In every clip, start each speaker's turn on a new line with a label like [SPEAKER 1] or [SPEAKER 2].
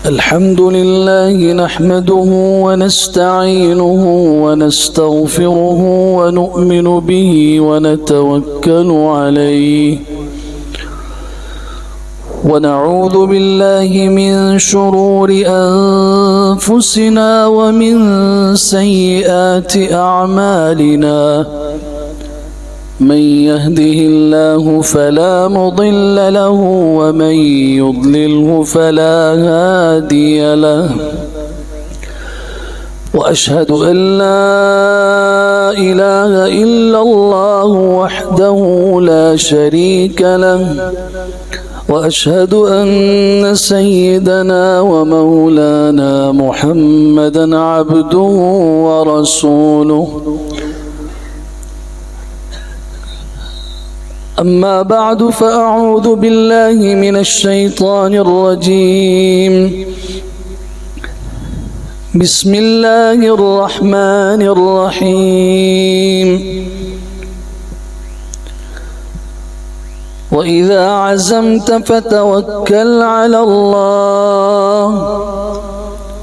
[SPEAKER 1] الحمد لله نحمده ونستعينه ونستغفره ونؤمن به ونتوكل عليه ونعوذ بالله من شرور أنفسنا ومن سيئات أعمالنا. من يهده الله فلا مضل له ومن يضلله فلا هادي له. وأشهد أن لا إله إلا الله وحده لا شريك له. وأشهد أن سيدنا ومولانا محمدا عبده ورسوله. أما بعد فأعوذ بالله من الشيطان الرجيم. بسم الله الرحمن الرحيم. وإذا عزمت فتوكل على الله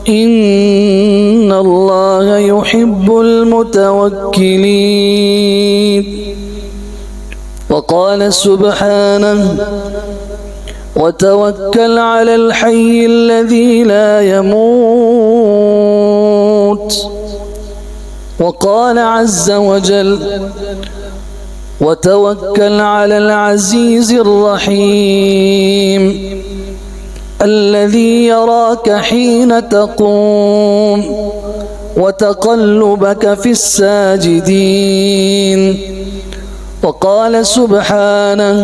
[SPEAKER 1] إن الله يحب المتوكلين. وقال سبحانه وتوكل على الحي الذي لا يموت. وقال عز وجل وتوكل على العزيز الرحيم الذي يراك حين تقوم وتقلبك في الساجدين. وقال سبحانه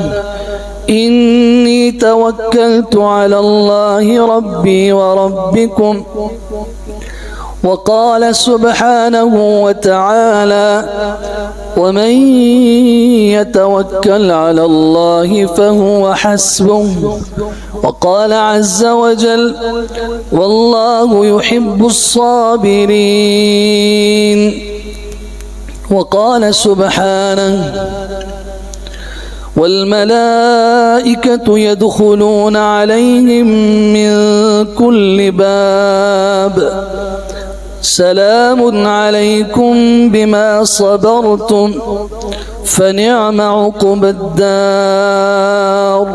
[SPEAKER 1] إني توكلت على الله ربي وربكم. وقال سبحانه وتعالى ومن يتوكل على الله فهو حسبه. وقال عز وجل والله يحب الصابرين. وقال سبحانه والملائكة يدخلون عليهم من كل باب سلام عليكم بما صبرتم فنعم عقبى الدار.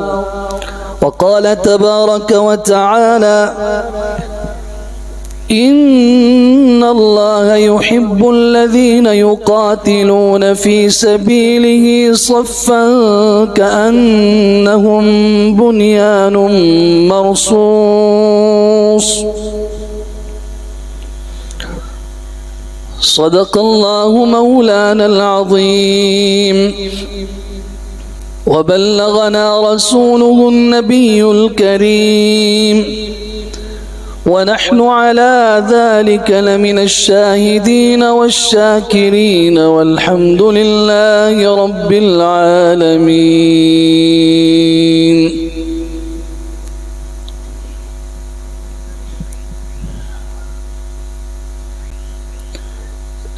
[SPEAKER 1] وقال تبارك وتعالى إن الله يحب الذين يقاتلون في سبيله صفا كأنهم بنيان مرصوص. صدق الله مولانا العظيم وبلغنا رسوله النبي الكريم ونحن على ذلك لمن الشاهدين والشاكرين والحمد لله رب العالمين.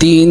[SPEAKER 1] 3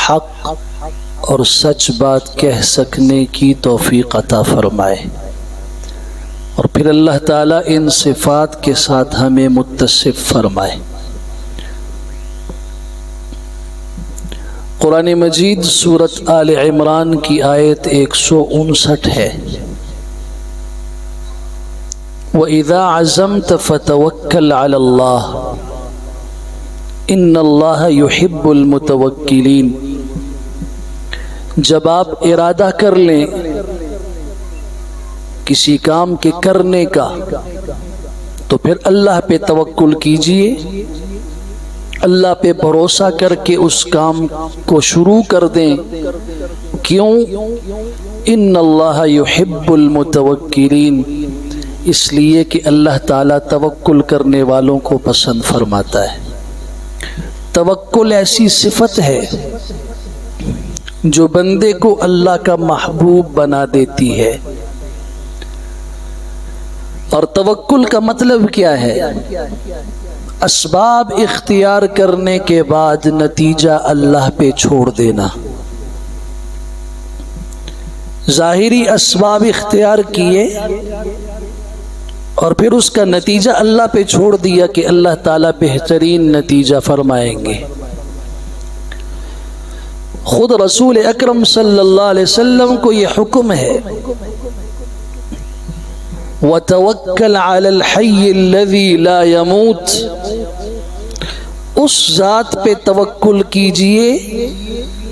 [SPEAKER 1] حق اور سچ بات کہہ سکنے کی توفیق عطا فرمائے، اور پھر اللہ تعالیٰ ان صفات کے ساتھ ہمیں متصف فرمائے۔ قرآن مجید سورۃ آل عمران کی آیت 159 ہے، وَإِذَا عَزَمْتَ فَتَوَكَّلْ عَلَى اللَّهِ إِنَّ اللَّهَ يُحِبُّ الْمُتَوَكِّلِينَ۔ جب آپ ارادہ کر لیں کسی کام کے کرنے کا تو پھر اللہ پہ توکل کیجئے، اللہ پہ بھروسہ کر کے اس کام کو شروع کر دیں۔ کیوں؟ ان اللہ یحب المتوکلین، اس لیے کہ اللہ تعالیٰ توکل کرنے والوں کو پسند فرماتا ہے۔ توکل ایسی صفت ہے جو بندے کو اللہ کا محبوب بنا دیتی ہے۔ اور توکل کا مطلب کیا ہے؟ اسباب اختیار کرنے کے بعد نتیجہ اللہ پہ چھوڑ دینا۔ ظاہری اسباب اختیار کیے اور پھر اس کا نتیجہ اللہ پہ چھوڑ دیا کہ اللہ تعالیٰ بہترین نتیجہ فرمائیں گے۔ خود رسول اکرم صلی اللہ علیہ وسلم کو یہ حکم ہے، وَتَوَكَّلْ عَلَى الْحَيِّ الَّذِي لَا يَمُوتُ، اس ذات پہ توکل کیجئے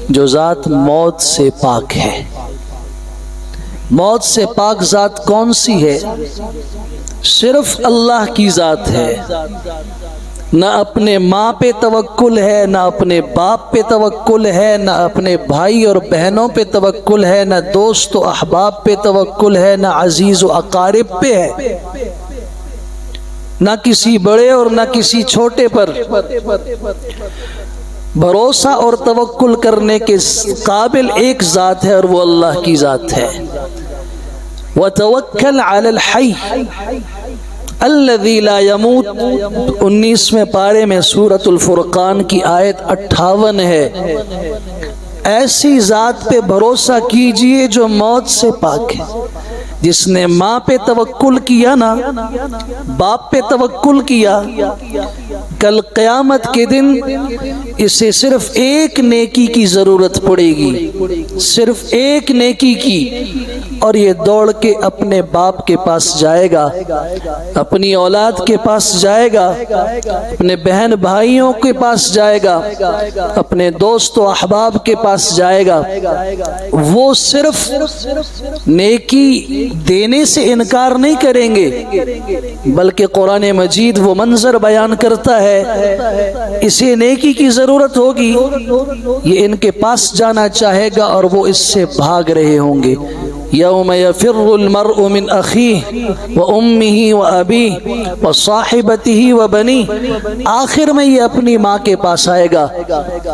[SPEAKER 1] جو ذات موت سے پاک ہے۔ موت سے پاک ذات کون سی ہے؟ صرف اللہ کی ذات ہے۔ نہ اپنے ماں پہ توکل ہے، نہ اپنے باپ پہ توکل ہے، نہ اپنے بھائی اور بہنوں پہ توکل ہے، نہ دوست و احباب پہ توکل ہے، نہ عزیز و اقارب پہ ہے، نہ کسی بڑے اور نہ کسی چھوٹے پر۔ بھروسہ اور توکل کرنے کے قابل ایک ذات ہے اور وہ اللہ کی ذات ہے۔ وَتَوَكَّلْ عَلَى الْحَيِّ الَّذِي لَا يَمُوتُ، 19ویں پارے میں سورۃ الفرقان کی آیت 58 ہے۔ ایسی ذات پہ بھروسہ کیجئے جو موت سے پاک ہے۔ جس نے ماں پہ توکل کیا نا، باپ پہ توکل کیا، کل قیامت کے دن اسے صرف ایک نیکی کی ضرورت پڑے گی، صرف ایک نیکی کی، اور یہ دوڑ کے اپنے باپ کے پاس جائے گا، اپنی اولاد کے پاس جائے گا، اپنے بہن بھائیوں کے پاس جائے گا، اپنے دوست و احباب کے پاس جائے گا۔ وہ صرف نیکی دینے سے انکار نہیں کریں گے، بلکہ قرآن مجید وہ منظر بیان کرتا ہے، اسے نیکی کی ضرورت ہوگی، یہ ان کے پاس جانا چاہے گا اور وہ اس سے بھاگ رہے ہوں گے۔ یوم یفر المرء من اخیہ وامہ وابیہ وصاحبتہ وبنیہ، آخر میں یہ اپنی ماں کے پاس آئے گا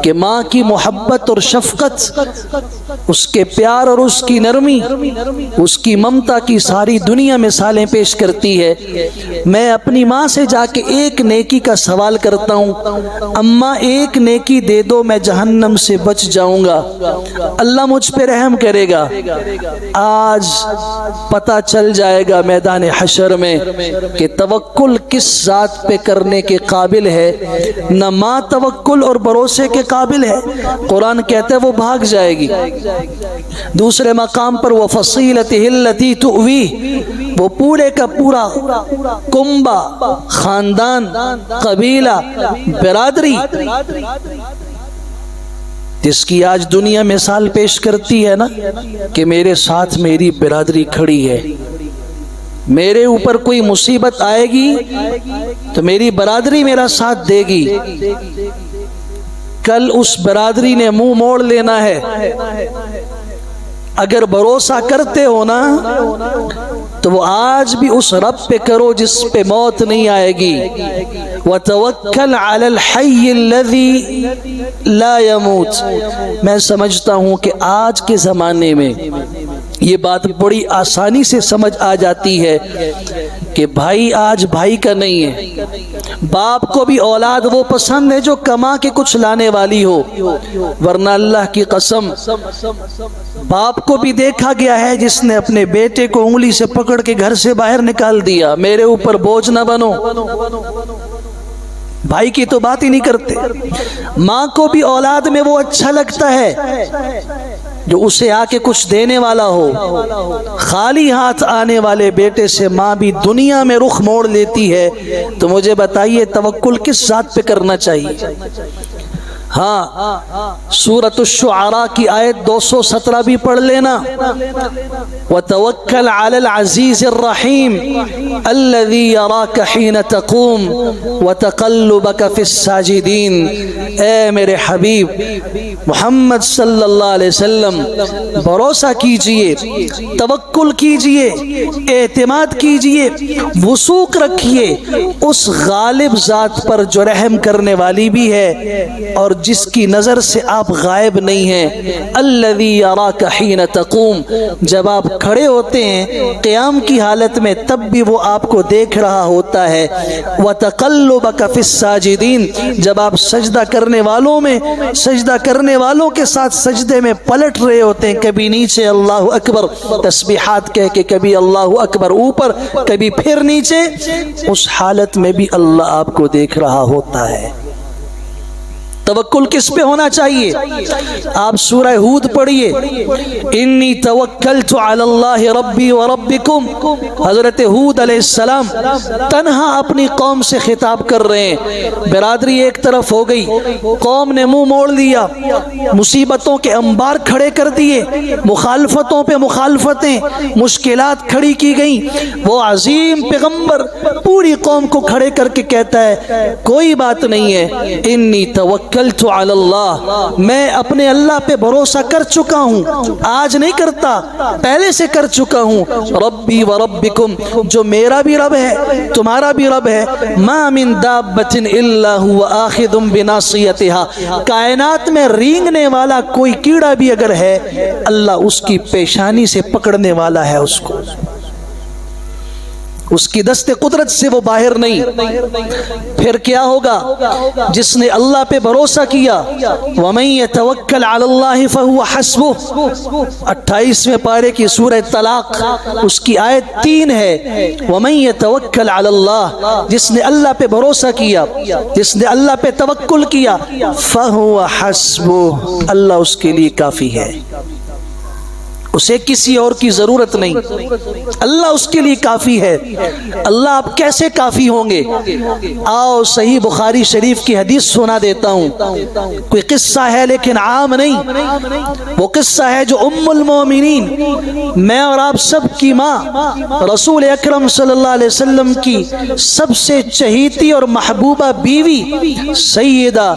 [SPEAKER 1] کہ ماں کی محبت اور شفقت، اس کے پیار اور اس کی نرمی، اس کی ممتا کی ساری دنیا مثالیں پیش کرتی ہے۔ میں اپنی ماں سے جا کے ایک نیکی کا سوال کرتا ہوں، اماں ایک نیکی دے دو میں جہنم سے بچ جاؤں گا، اللہ مجھ پہ رحم کرے گا۔ آج پتہ چل جائے گا میدان حشر میں کہ توکل کس ذات پہ کرنے کے قابل ہے۔ نہ ماں توکل اور بھروسے کے قابل ہے، قرآن کہتا ہے وہ بھاگ جائے گی۔ دوسرے مقام پر وَفَصِيلَتِهِ الَّتِي تُؤْوِيهِ، وہ پورے کا پورا کنبہ، خاندان، قبیلہ، برادری، جس کی آج دنیا مثال پیش کرتی ہے نا کہ میرے ساتھ میری برادری کھڑی ہے، میرے اوپر کوئی مصیبت آئے گی تو میری برادری میرا ساتھ دے گی۔ کل اس برادری نے منہ موڑ لینا ہے۔ اگر بھروسہ کرتے ہو نا تو وہ آج بھی اس رب پہ کرو جس پہ موت نہیں آئے گی۔ وَتَوَكَّلْ عَلَى الْحَيِّ الَّذِي لَا يَمُوتُ۔ میں سمجھتا ہوں کہ آج کے زمانے میں یہ بات بڑی آسانی سے سمجھ آ جاتی ہے کہ کہ بھائی آج بھائی کا نہیں ہے. باپ کو بھی اولاد وہ پسند ہے جو کما کے کچھ لانے والی ہو، ورنہ اللہ کی قسم باپ کو بھی دیکھا گیا ہے جس نے اپنے بیٹے کو انگلی سے پکڑ کے گھر سے باہر نکال دیا، میرے اوپر بوجھ نہ بنو. بھائی کی تو بات ہی نہیں کرتے. ماں کو بھی اولاد میں وہ اچھا لگتا ہے جو اسے آ کے کچھ دینے والا ہو. خالی ہاتھ آنے والے بیٹے سے ماں بھی دنیا میں رخ موڑ لیتی ہے. تو مجھے بتائیے توکل کس ذات پہ کرنا چاہیے؟ ہاں، سورۃ الشعراء کی آیت 217 بھی پڑھ لینا. وَتَوَكَّلْ عَلَى الْعَزِيزِ الرَّحِيمِ الَّذِي يَرَاكَ حِينَ تَقُومُ وَتَقَلُّبَكَ فِي السَّاجِدِينَ. اے میرے حبیب محمد صلی اللہ علیہ وسلم، بھروسہ کیجئے، توکل کیجئے، اعتماد کیجئے، وثوق رکھیے اس غالب ذات پر جو رحم کرنے والی بھی ہے اور جس کی نظر سے آپ غائب نہیں ہیں. الذی یراک حین تقوم، جب آپ کھڑے ہوتے ہیں قیام کی حالت میں تب بھی وہ آپ کو دیکھ رہا ہوتا ہے. وتقلبک فی الساجدین، جب آپ سجدہ کرنے والوں میں سجدہ کرنے والوں کے ساتھ سجدے میں پلٹ رہے ہوتے ہیں، کبھی نیچے اللہ اکبر تسبیحات کہہ کے، کبھی اللہ اکبر اوپر، کبھی پھر نیچے، اس حالت میں بھی اللہ آپ کو دیکھ رہا ہوتا ہے. توکل کس پہ ہونا چاہیے؟ آپ سورہ ہود پڑھیے. انی توکلت علی اللہ ربی و ربکم. حضرت ہود علیہ السلام تنہا اپنی قوم سے خطاب کر رہے ہیں. برادری ایک طرف ہو گئی، قوم نے منہ موڑ لیا، مصیبتوں کے انبار کھڑے کر دیے، مخالفتوں پہ مخالفتیں، مشکلات کھڑی کی گئیں. وہ عظیم پیغمبر پوری قوم کو کھڑے کر کے کہتا ہے کوئی بات نہیں ہے، انی توکلت علی اللہ، میں اپنے اللہ پہ بھروسہ کر چکا ہوں. آج نہیں کرتا، پہلے سے کر چکا ہوں. ربی و ربکم، جو میرا بھی رب ہے تمہارا بھی رب ہے. ما من دابۃ الا هو آخذ بناصیتها، کائنات میں رینگنے والا کوئی کیڑا بھی اگر ہے اللہ اس کی پیشانی سے پکڑنے والا ہے، اس کی دست قدرت سے وہ باہر نہیں. پھر کیا ہوگا؟ جس نے اللہ پہ بھروسہ کیا، وَمَن يَتَوَكَّلْ عَلَى اللَّهِ فَهُوَ حَسْبُهُ. 28ویں پارے کی سورہ طلاق اس کی آیت 3 ہے. وَمَن يَتَوَكَّلْ عَلَى اللَّهِ، جس نے اللہ پہ بھروسہ کیا، جس نے اللہ پہ توکل کیا، فَهُوَ حَسْبُهُ، اللہ اس کے لیے کافی ہے، اسے کسی اور کی ضرورت نہیں، اللہ اس کے لیے کافی ہے. اللہ آپ کیسے کافی ہوں گے؟ آؤ صحیح بخاری شریف کی حدیث سنا دیتا ہوں. کوئی قصہ ہے لیکن عام نہیں. وہ قصہ ہے جو ام المومنین، میں اور آپ سب کی ماں، رسول اکرم صلی اللہ علیہ وسلم کی سب سے چہیتی اور محبوبہ بیوی سیدہ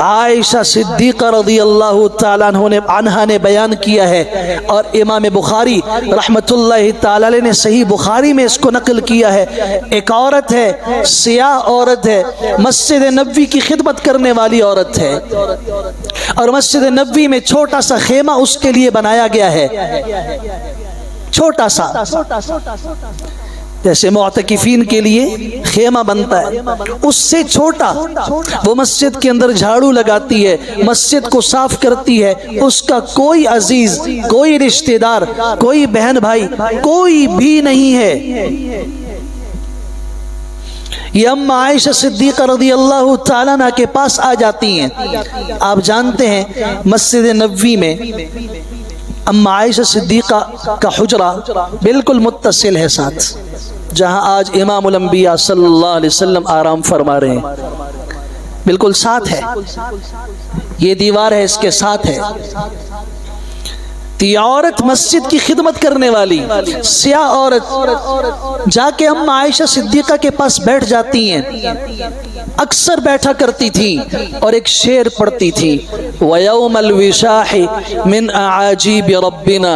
[SPEAKER 1] عائشہ صدیقہ رضی اللہ تعالیٰ عنہا نے بیان کیا ہے. اور امام بخاری رحمت اللہ تعالی علیہ نے صحیح بخاری میں اس کو نقل کیا ہے. ایک عورت ہے، سیاہ عورت ہے، مسجد نبوی کی خدمت کرنے والی عورت ہے، اور مسجد نبوی میں چھوٹا سا خیمہ اس کے لیے بنایا گیا ہے، چھوٹا سا، جیسے معتکفین کے لیے خیمہ بنتا ہے، اس سے چھوٹا. وہ مسجد کے اندر جھاڑو لگاتی ہے، مسجد کو صاف کرتی ہے. اس کا کوئی عزیز، کوئی رشتہ دار، کوئی بہن بھائی، کوئی بھی نہیں ہے. یہ اما عائشہ صدیقہ رضی اللہ تعالیٰ عنہ کے پاس آ جاتی ہیں. آپ جانتے ہیں مسجد نبوی میں اما عائشہ صدیقہ کا حجرہ بالکل متصل ہے ساتھ، جہاں آج امام الانبیاء صلی اللہ علیہ وسلم آرام فرما رہے ہیں، بالکل ساتھ ہے. یہ دیوار ہے، اس کے ساتھ ہے. یہ عورت مسجد کی خدمت کرنے والی سیاہ عورت جا کے اما عائشہ صدیقہ کے پاس بیٹھ جاتی ہیں. اکثر بیٹھا کرتی تھی اور ایک شعر پڑھتی تھی، وَيَوْمَ الْوِشَاحِ مِنْ أَعَاجِيبِ رَبِّنَا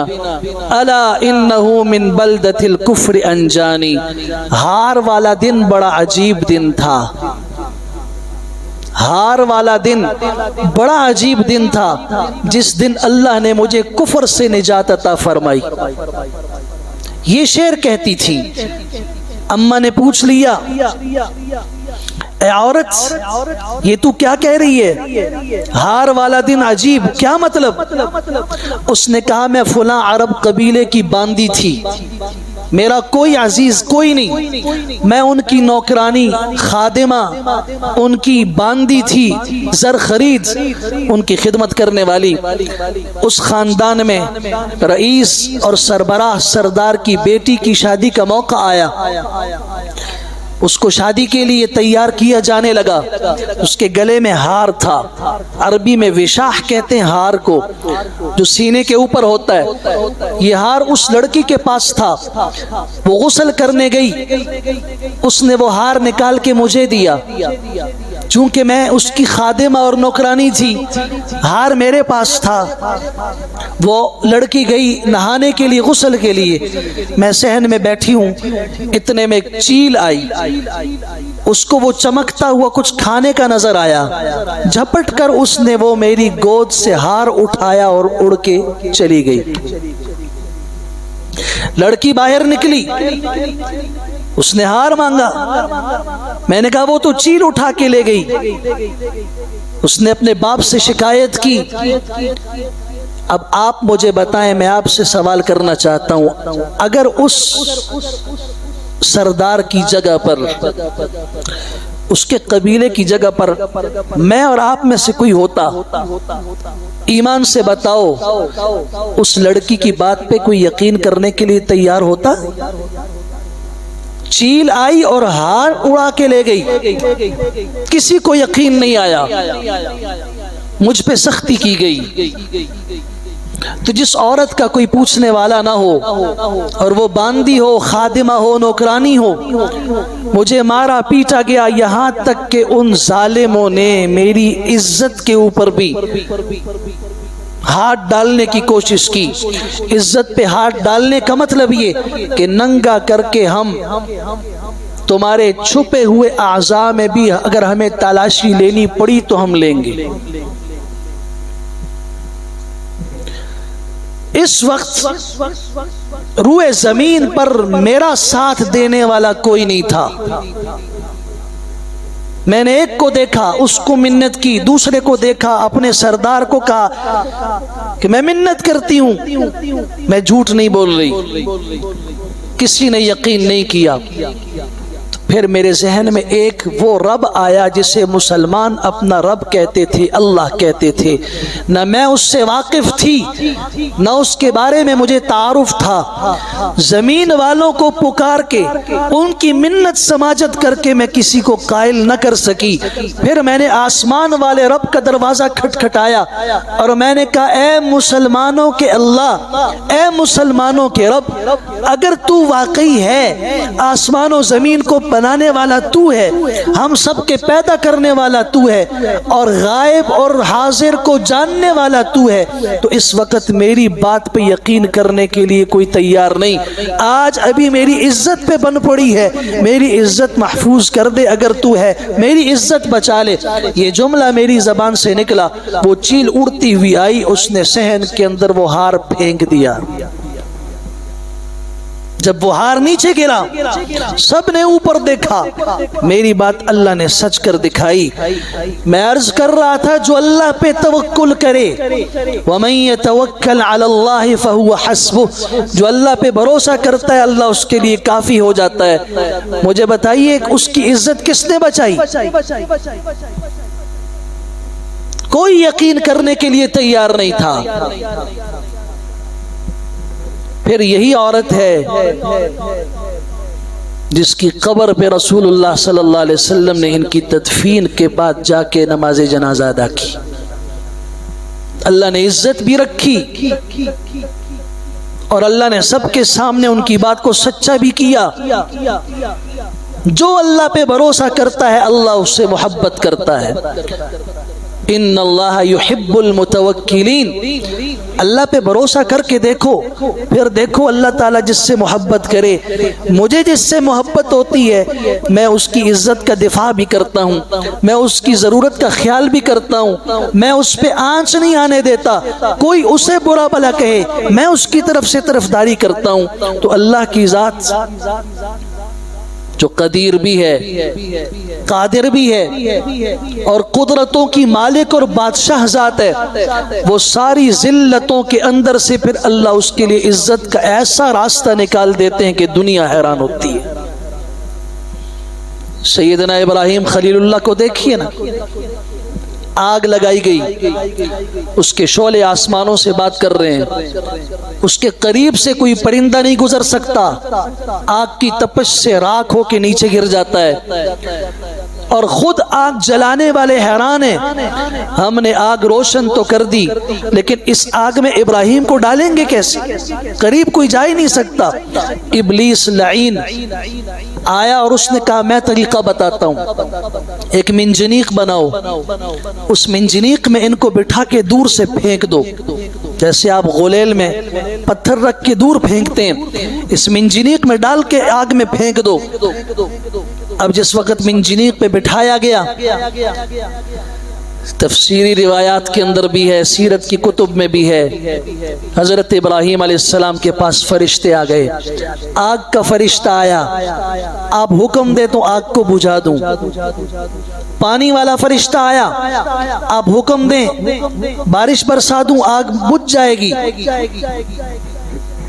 [SPEAKER 1] أَلَا إِنَّهُ مِنْ بَلْدَةِ الْكُفْرِ أَنْجَانِي. ہار والا دن بڑا عجیب دن تھا، ہار والا دن بڑا عجیب دن تھا، جس دن اللہ نے مجھے کفر سے نجات عطا فرمائی. یہ شعر کہتی تھی. اماں نے پوچھ لیا اے عورت یہ تو کیا کہہ رہی ہے؟ ہار والا دن عجیب، کیا مطلب؟ اس نے کہا میں فلاں عرب قبیلے کی باندی تھی، میرا کوئی عزیز کوئی نہیں، میں ان کی نوکرانی خادمہ، ان کی باندی تھی، زر خرید، ان کی خدمت کرنے والی۔ اس خاندان میں رئیس اور سربراہ سردار کی بیٹی کی شادی کا موقع آیا، اس کو شادی کے لیے تیار کیا جانے لگا۔ اس کے گلے میں ہار تھا، عربی میں وشاح کہتے ہیں ہار کو، جو سینے کے اوپر ہوتا ہے۔ یہ ہار اس لڑکی کے پاس تھا، وہ غسل کرنے گئی، اس نے وہ ہار نکال کے مجھے دیا، چونکہ میں اس کی خادمہ اور نوکرانی تھی، ہار میرے پاس تھا۔ وہ لڑکی گئی نہانے کے لیے، غسل کے لیے، میں صحن میں بیٹھی ہوں، اتنے میں ایک چیل آئی، اس کو وہ چمکتا ہوا کچھ کھانے کا نظر آیا، جھپٹ کر اس نے وہ میری گود سے ہار اٹھایا اور اڑ کے چلی گئی۔ لڑکی باہر نکلی، اس نے ہار مانگا، میں نے کہا وہ تو چیل اٹھا کے لے گئی۔ اس نے اپنے باپ سے شکایت کی۔ اب آپ مجھے بتائیں، میں آپ سے سوال کرنا چاہتا ہوں، اگر اس سردار کی جگہ پر، اس کے قبیلے کی جگہ پر میں اور آپ میں سے کوئی ہوتا، ایمان سے بتاؤ اس لڑکی کی بات پہ کوئی یقین کرنے کے لیے تیار ہوتا؟ چیل آئی اور ہار اڑا کے لے گئی، کسی کو یقین نہیں آیا، مجھ پہ سختی کی گئی۔ تو جس عورت کا کوئی پوچھنے والا نہ ہو، اور وہ باندی ہو، خادمہ ہو، نوکرانی ہو، مجھے مارا پیٹا گیا، یہاں تک کہ ان ظالموں نے میری عزت کے اوپر بھی ہاتھ ڈالنے کی کوشش کی۔ عزت پہ ہاتھ ڈالنے کا مطلب یہ کہ ننگا کر کے ہم تمہارے چھپے ہوئے اعضاء میں بھی اگر ہمیں تلاشی لینی پڑی تو ہم لیں گے۔ اس وقت روئے زمین پر میرا ساتھ دینے والا کوئی نہیں تھا۔ میں نے ایک کو دیکھا، اس کو منت کی، دوسرے کو دیکھا، اپنے سردار کو کہا کہ میں منت کرتی ہوں، میں جھوٹ نہیں بول رہی۔ کسی نے یقین نہیں کیا۔ پھر میرے ذہن میں ایک وہ رب آیا جسے مسلمان اپنا رب کہتے تھے، اللہ کہتے تھے، نہ میں اس سے واقف تھی نہ اس کے بارے میں مجھے تعارف تھا۔ زمین والوں کو پکار کے ان کی منت سماجت کر کے میں کسی کو قائل نہ کر سکی۔ پھر میں نے آسمان والے رب کا دروازہ کھٹکھٹایا اور میں نے کہا اے مسلمانوں کے اللہ، اے مسلمانوں کے رب، اگر تو واقعی ہے، آسمان و زمین کو بنانے والا تو ہے، ہم سب کے پیدا کرنے والا تو ہے، اور غائب اور حاضر کو جاننے والا تو ہے، تو اس وقت میری بات پہ یقین کرنے کے لیے کوئی تیار نہیں۔ آج ابھی میری عزت پہ بن پڑی ہے، میری عزت محفوظ کر دے، اگر تو ہے میری عزت بچا لے۔ یہ جملہ میری زبان سے نکلا، وہ چیل اڑتی ہوئی آئی، اس نے صحن کے اندر وہ ہار پھینک دیا۔ جب وہ ہار نیچے گرا، سب نے اوپر دیکھا، میری بات اللہ نے سچ کر دکھائی۔ میں عرض کر رہا تھا جو اللہ پہ توکل کرے، وَمَن يَتَوَكَّلْ عَلَى اللَّهِ فَهُوَ حَسْبُهُ، جو اللہ پہ بھروسہ کرتا ہے اللہ اس کے لیے کافی ہو جاتا ہے۔ مجھے بتائیے اس کی عزت کس نے بچائی؟ کوئی یقین کرنے کے لیے تیار نہیں تھا۔ پھر یہی عورت ہے جس کی قبر پہ رسول اللہ صلی اللہ علیہ وسلم نے ان کی تدفین کے بعد جا کے نماز جنازہ ادا کی۔ اللہ نے عزت بھی رکھی اور اللہ نے سب کے سامنے ان کی بات کو سچا بھی کیا۔ جو اللہ پہ بھروسہ کرتا ہے اللہ اس سے محبت کرتا ہے۔ ان اللہ یحب المتوکلین، اللہ پہ بھروسہ کر کے دیکھو، پھر دیکھو اللہ تعالیٰ جس سے محبت کرے۔ مجھے جس سے محبت ہوتی ہے میں اس کی عزت کا دفاع بھی کرتا ہوں، میں اس کی ضرورت کا خیال بھی کرتا ہوں، میں اس پہ آنچ نہیں آنے دیتا۔ کوئی اسے برا بھلا کہے میں اس کی طرف سے طرفداری کرتا ہوں۔ تو اللہ کی ذات جو قدیر بھی ہے، قادر بھی ہے اور قدرتوں کی مالک اور بادشاہ ذات ہے، وہ ساری ذلتوں کے اندر سے پھر اللہ اس کے لیے عزت کا ایسا راستہ نکال دیتے ہیں کہ دنیا حیران ہوتی ہے۔ سیدنا ابراہیم خلیل اللہ کو دیکھیے نا، آگ لگائی گئی، اس کے شعلے آسمانوں سے بات کر رہے ہیں، اس کے قریب سے کوئی پرندہ نہیں گزر سکتا، آگ کی تپش سے راکھ ہو کے نیچے گر جاتا ہے، اور خود آگ جلانے والے حیران ہیں، ہم نے آگ روشن تو کر دی لیکن اس آگ میں ابراہیم کو ڈالیں گے کیسے؟ قریب کوئی جا ہی نہیں سکتا۔ ابلیس لعین آیا اور اس نے کہا میں طریقہ بتاتا ہوں، ایک منجنیق بناؤ، اس منجنیق میں ان کو بٹھا کے دور سے پھینک دو، جیسے آپ غلیل میں پتھر رکھ کے دور پھینکتے ہیں، اس منجنیق میں ڈال کے آگ میں پھینک دو۔ اب جس وقت منجنیق پہ بٹھایا گیا، تفسیری روایات کے اندر بھی ہے، سیرت کی کتب میں بھی ہے، حضرت ابراہیم علیہ السلام کے پاس فرشتے آ گئے، آگ کا فرشتہ آیا، آپ حکم دے تو آگ کو بجھا دوں، پانی والا فرشتہ آیا، آپ حکم دیں بارش برسا دوں، آگ بجھ جائے گی،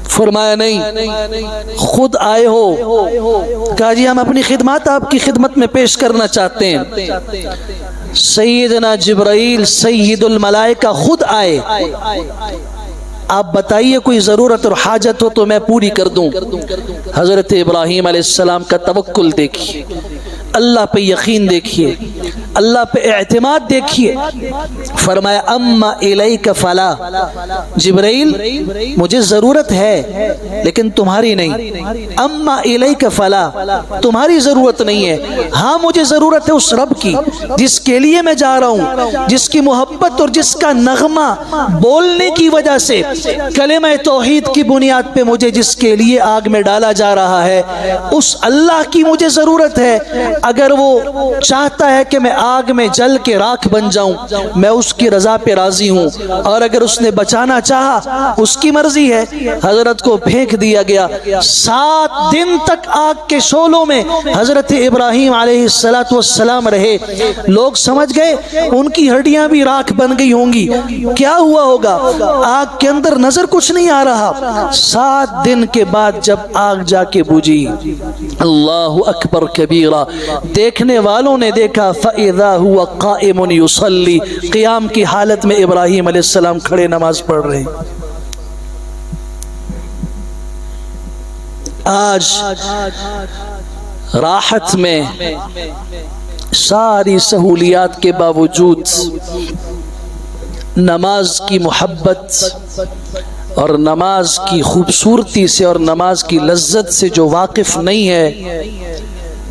[SPEAKER 1] فرمایا نہیں، خود آئے ہو، کہا جی ہم اپنی خدمات آپ کی خدمت میں پیش کرنا چاہتے ہیں۔ سیدنا جبرائیل سید الملائکہ خود آئے، آپ بتائیے کوئی ضرورت اور حاجت ہو تو میں پوری کر دوں۔ حضرت ابراہیم علیہ السلام کا توکل دیکھیے، اللہ پہ یقین دیکھیے، اللہ پہ اعتماد دیکھیے، فرمایا اما الیک فلا، جبرائیل مجھے ضرورت ہے لیکن تمہاری نہیں، اما الیک فلا، تمہاری ضرورت نہیں ہے، ہاں مجھے ضرورت ہے اس رب کی جس کے لیے میں جا رہا ہوں، جس کی محبت اور جس کا نغمہ بولنے کی وجہ سے کلمہ توحید کی بنیاد پہ مجھے جس کے لیے آگ میں ڈالا جا رہا ہے، اس اللہ کی مجھے ضرورت ہے۔ اگر وہ چاہتا ہے کہ میں آگ میں جل کے راکھ بن جاؤں، میں اس کی رضا پہ راضی ہوں، اور اگر اس نے بچانا چاہا اس کی مرضی ہے۔ حضرت کو پھینک دیا گیا، 7 دن تک آگ کے شعلوں میں حضرت ابراہیم علیہ السلام رہے، لوگ سمجھ گئے ان کی ہڈیاں بھی راکھ بن گئی ہوں گی، کیا ہوا ہوگا؟ آگ کے اندر نظر کچھ نہیں آ رہا۔ 7 دن کے بعد جب آگ جا کے بجھی، اللہ اکبر کبیرہ، دیکھنے والوں نے دیکھا فَإِذَا هُوَ قَائِمٌ يُصَلِّي، قیام کی حالت میں ابراہیم علیہ السلام کھڑے نماز پڑھ رہے ہیں۔ آج راحت میں ساری سہولیات کے باوجود نماز کی محبت اور نماز کی خوبصورتی سے اور نماز کی لذت سے جو واقف نہیں ہے،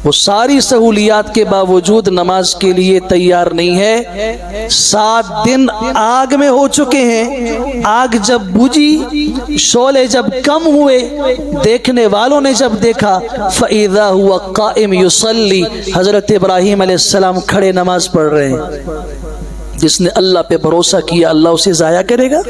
[SPEAKER 1] وہ ساری سہولیات کے باوجود نماز کے لیے تیار نہیں ہے۔ 7 دن آگ میں ہو چکے ہیں، آگ جب بجھی، شعلے جب کم ہوئے، دیکھنے والوں نے جب دیکھا فَإِذَا هُوَ قَائِمٌ يُصَلِّي، حضرت ابراہیم علیہ السلام کھڑے نماز پڑھ رہے ہیں۔ جس نے اللہ پہ بھروسہ کیا اللہ اسے ضائع کرے گا؟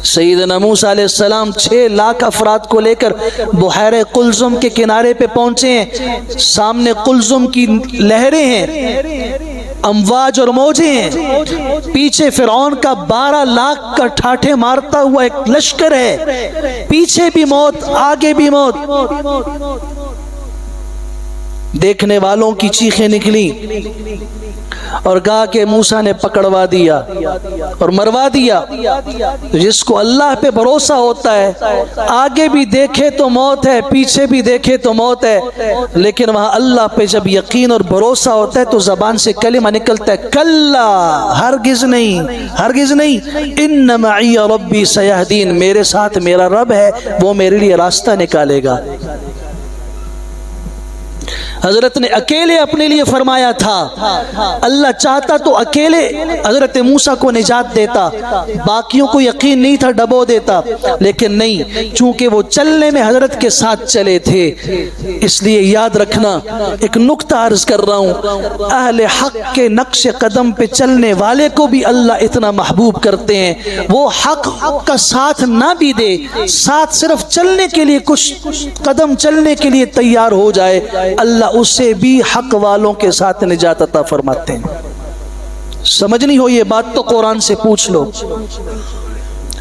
[SPEAKER 1] سیدنا موسیٰ علیہ السلام 6 لاکھ افراد کو لے کر بحیرہ قلزم کے کنارے پہ پہنچے ہیں، سامنے قلزم کی لہریں ہیں، امواج اور موجیں ہیں، پیچھے فرعون کا 12 لاکھ کا ٹھاٹھے مارتا ہوا ایک لشکر ہے، پیچھے بھی موت آگے بھی موت۔ دیکھنے والوں کی چیخیں نکلی اور کہا کہ موسیٰ نے پکڑوا دیا اور مروا دیا۔ جس کو اللہ پہ بھروسہ ہوتا ہے، آگے بھی دیکھے تو موت ہے، پیچھے بھی دیکھے تو موت ہے، لیکن وہاں اللہ پہ جب یقین اور بھروسہ ہوتا ہے تو زبان سے کلمہ نکلتا ہے، کلا، ہرگز نہیں، ہرگز نہیں، ان معی ربی سیہدین، میرے ساتھ میرا رب ہے، وہ میرے لیے راستہ نکالے گا۔ حضرت نے اکیلے اپنے لیے فرمایا تھا، اللہ چاہتا تو اکیلے حضرت موسیٰ کو نجات دیتا، باقیوں کو یقین نہیں تھا ڈبو دیتا، لیکن نہیں، چونکہ وہ چلنے میں حضرت کے ساتھ چلے تھے۔ اس لیے یاد رکھنا، ایک نکتہ عرض کر رہا ہوں، اہل حق کے نقش قدم پہ چلنے والے کو بھی اللہ اتنا محبوب کرتے ہیں، وہ حق کا ساتھ نہ بھی دے، ساتھ صرف چلنے کے لیے کچھ قدم چلنے کے لیے تیار ہو جائے، اللہ اسے بھی حق والوں کے ساتھ نجات عطا فرماتے ہیں۔ سمجھنی ہو یہ بات تو قرآن سے پوچھ لو۔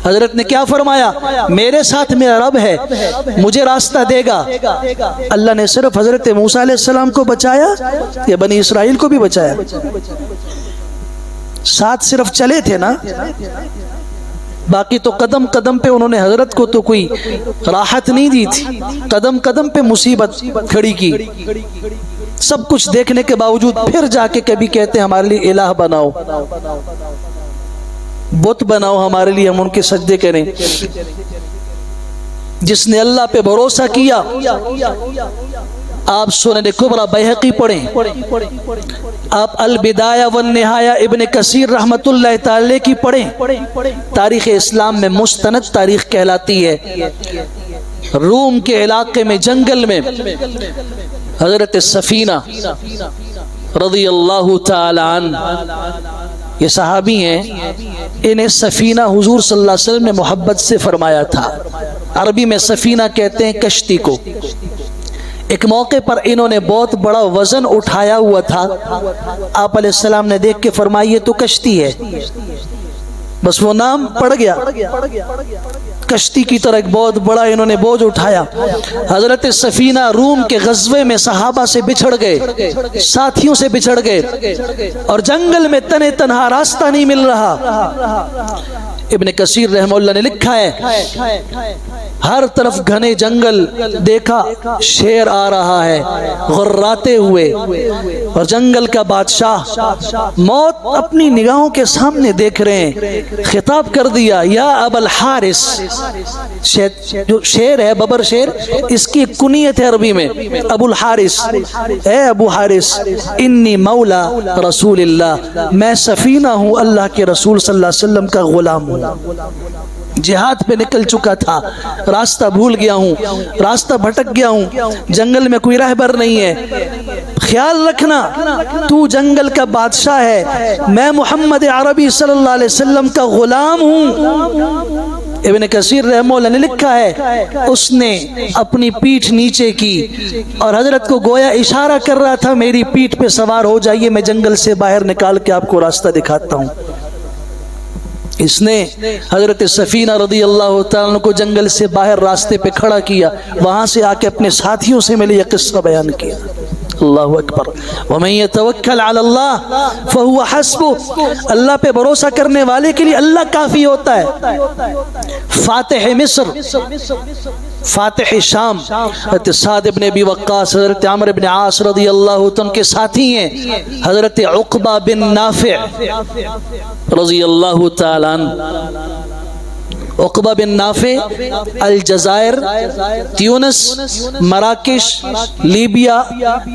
[SPEAKER 1] حضرت نے کیا فرمایا؟ میرے ساتھ میرا رب ہے، مجھے راستہ دے گا۔ اللہ نے صرف حضرت موسیٰ علیہ السلام کو بچایا یا بنی اسرائیل کو بھی بچایا؟ ساتھ صرف چلے تھے نا، باقی تو قدم قدم پہ انہوں نے حضرت کو تو کوئی راحت نہیں دی تھی، قدم قدم پہ مصیبت کھڑی کی۔ سب کچھ دیکھنے کے باوجود پھر جا کے کبھی کہتے ہیں ہمارے لیے الہ بناؤ، بت بناؤ ہمارے لیے، ہم ان کے سجدے کریں۔ جس نے اللہ پہ بھروسہ کیا، آپ سنن کبریٰ بیہقی پڑھیں، آپ البدایہ والنہایہ ابن کثیر رحمت اللہ تعالی کی پڑھیں، تاریخ اسلام میں مستند تاریخ کہلاتی ہے۔ روم کے علاقے میں جنگل میں حضرت سفینہ رضی اللہ تعالی عنہ، یہ صحابی ہیں، انہیں سفینہ حضور صلی اللہ علیہ وسلم نے محبت سے فرمایا تھا۔ عربی میں سفینہ کہتے ہیں کشتی کو۔ ایک موقع پر انہوں نے بہت بڑا وزن اٹھایا ہوا تھا، آپ علیہ السلام نے دیکھ کے فرمایا یہ تو کشتی ہے، بس وہ نام پڑ گیا، کشتی کی طرح ایک بہت بڑا انہوں نے بوجھ اٹھایا۔ حضرت سفینہ روم کے غزوے میں صحابہ سے بچھڑ گئے، ساتھیوں سے بچھڑ گئے، اور جنگل میں تنہا تنہا راستہ نہیں مل رہا۔ ابن کثیر رحمہ اللہ نے لکھا ہے، ہر طرف گھنے جنگل، دیکھا شیر آ رہا ہے غراتے ہوئے، اور جنگل کا بادشاہ موت اپنی نگاہوں کے سامنے دیکھ رہے ہیں۔ خطاب کر دیا، یا ابا الحارث، جو شیر ہے ببر شیر، اس کی ایک کنیت ہے عربی میں، ابو الحارث، اے ابو حارث، انی مولا رسول اللہ، میں سفینہ ہوں اللہ کے رسول صلی اللہ علیہ وسلم کا غلام ہوں، جہاد پہ نکل چکا تھا، راستہ بھول گیا ہوں، راستہ بھٹک گیا ہوں، جنگل میں کوئی راہبر نہیں ہے، خیال رکھنا تو جنگل کا بادشاہ ہے، میں محمد عربی صلی اللہ علیہ وسلم کا غلام ہوں۔ ابن کثیر رحمہ اللہ نے لکھا ہے، اس نے اپنی پیٹھ نیچے کی اور حضرت کو گویا اشارہ کر رہا تھا میری پیٹھ پہ سوار ہو جائیے، میں جنگل سے باہر نکال کے آپ کو راستہ دکھاتا ہوں۔ اس نے حضرت سفینہ رضی اللہ تعالیٰ عنہ کو جنگل سے باہر راستے پہ کھڑا کیا، وہاں سے آ کے اپنے ساتھیوں سے ملے یہ قصہ بیان کیا۔ اللہ اکبر، وَمَن يَتَوَكَّلْ عَلَى اللَّهِ فَهُوَ حَسْبُهُ، اللہ پہ بھروسہ کرنے والے کے لیے اللہ کافی ہوتا ہے۔ فاتح مصر، فاتح شام حضرت سعد بن ابی وقاص، حضرت عمرو بن عاص رضی اللہ عنہ کے ساتھی ہیں، حضرت عقبہ بن نافع رضی اللہ تعالی عنہ۔ عقبہ بن نافع الجزائر، تیونس، مراکش، لیبیا،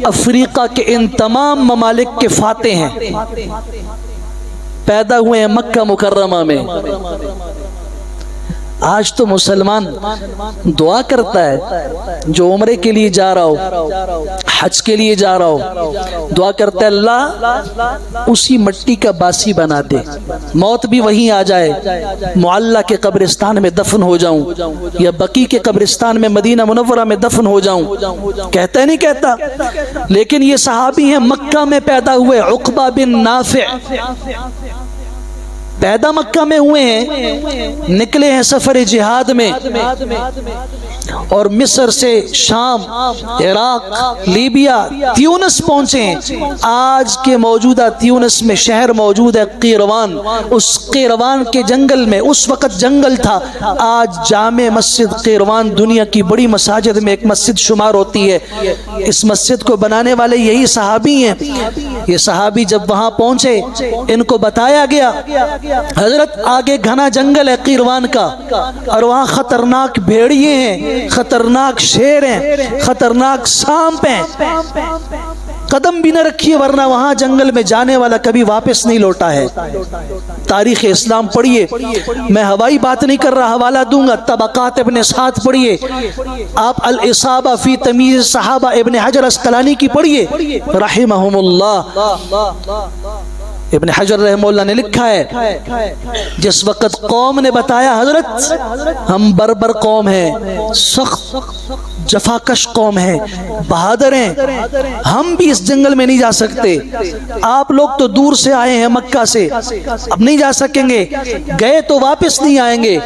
[SPEAKER 1] افریقہ کے ان تمام ممالک کے فاتح ہیں، پیدا ہوئے ہیں مکہ مکرمہ میں۔ آج تو مسلمان دعا کرتا ہے، جو عمرے کے لیے جا رہا ہو، حج کے لیے جا رہا ہو، دعا کرتا ہے اللہ اسی مٹی کا باسی بنا دے، موت بھی وہیں آ جائے، معلّہ کے قبرستان میں دفن ہو جاؤں یا بقیع کے قبرستان میں مدینہ منورہ میں دفن ہو جاؤں۔ کہتا ہے نہیں کہتا، لیکن یہ صحابی ہیں مکہ میں پیدا ہوئے، عقبہ بن نافع پیدا مکہ میں ہوئے ہیں، نکلے ہیں سفر جہاد میں، اور مصر سے شام، عراق، لیبیا، تیونس پہنچے ہیں۔ آج کے موجودہ تیونس میں شہر موجود ہے قیروان، اس قیروان کے جنگل میں، اس وقت جنگل تھا، آج جامع مسجد قیروان دنیا کی بڑی مساجد میں ایک مسجد شمار ہوتی ہے۔ اس مسجد کو بنانے والے یہی صحابی ہیں۔ یہ صحابی جب وہاں پہنچے، ان کو بتایا گیا حضرت آگے گھنا جنگل ہے قیروان کا، اور وہاں خطرناک بھیڑیے ہیں، خطرناک شیر ہیں، خطرناک سانپ ہیں، قدم بھی نہ رکھیے ورنہ وہاں جنگل میں جانے والا کبھی واپس نہیں لوٹا ہے۔ تاریخ اسلام پڑھیے، میں ہوائی بات نہیں کر رہا، حوالہ دوں گا، طبقات ابن سعد پڑھیے، آپ الاصابہ فی تمیز صحابہ ابن حجر اسقلانی کی پڑھیے رحمہم اللہ۔ ابن حجر رحمہ اللہ نے لکھا ہے جس وقت قوم نے بتایا حضرت ہم بربر قوم ہیں، سخت جفاکش قوم ہیں، بہادر ہیں، ہم بھی اس جنگل میں نہیں جا سکتے، آپ لوگ تو دور سے آئے ہیں مکہ سے، اب نہیں جا سکیں گے، گئے تو واپس نہیں آئیں گے۔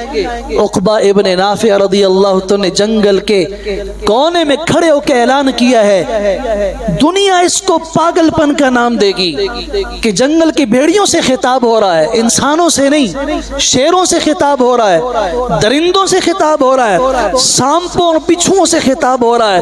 [SPEAKER 1] عقبہ ابن نافع رضی اللہ عنہ نے جنگل کے کونے میں کھڑے ہو کے اعلان کیا ہے دنیا اس کو پاگل پن کا نام دے گی کہ جنگل کی بھیڑیوں سے خطاب ہو رہا ہے، انسانوں سے نہیں، شیروں سے خطاب ہو رہا ہے، درندوں سے خطاب ہو رہا ہے، سانپوں اور بچھوؤں سے خطاب ہو رہا ہے۔